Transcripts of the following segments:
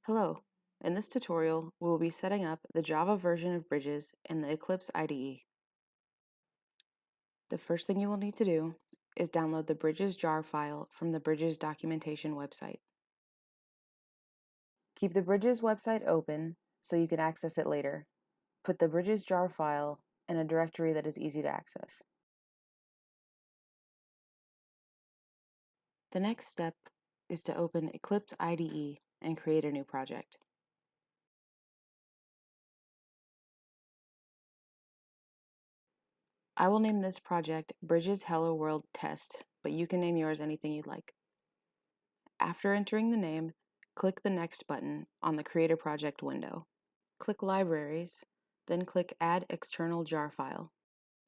Hello. In this tutorial, we will be setting up the Java version of Bridges in the Eclipse IDE. The first thing you will need to do is download the Bridges jar file from the Bridges documentation website. Keep the Bridges website open so you can access it later. Put the Bridges jar file in a directory that is easy to access. The next step is to open Eclipse IDE and create a new project. I will name this project Bridges Hello World Test, but you can name yours anything you'd like. After entering the name, click the Next button on the Create a Project window. Click Libraries, then click Add External Jar File.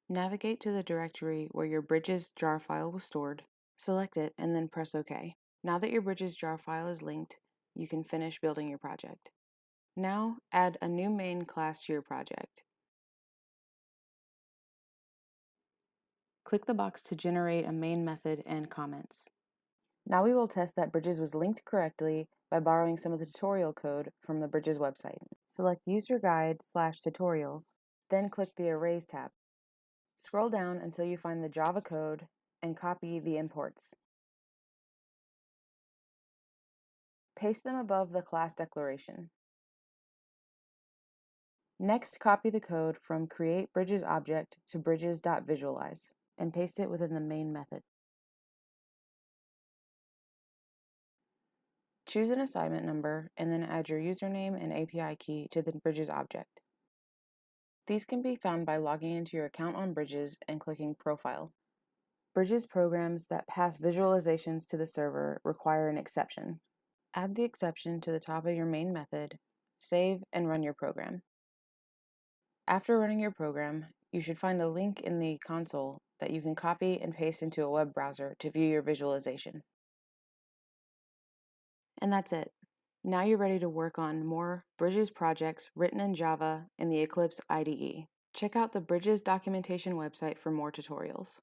Navigate to the directory where your Bridges jar file was stored, select it, and then press OK. Now that your Bridges jar file is linked, you can finish building your project. Now, add a new main class to your project. Click the box to generate a main method and comments. Now we will test that Bridges was linked correctly by borrowing some of the tutorial code from the Bridges website. Select Use Your Guide/Tutorials, then click the Erase tab. Scroll down until you find the Java code and copy the imports. Paste them above the class declaration. Next, copy the code from Create Bridges Object to Bridges.Visualize and paste it within the main method. Choose an assignment number and then add your username and API key to the Bridges object. These can be found by logging into your account on Bridges and clicking Profile. Bridges programs that pass visualizations to the server require an exception. Add the exception to the top of your main method, save, and run your program. After running your program, you should find a link in the console that you can copy and paste into a web browser to view your visualization. And that's it. Now you're ready to work on more Bridges projects written in Java in the Eclipse IDE. Check out the Bridges documentation website for more tutorials.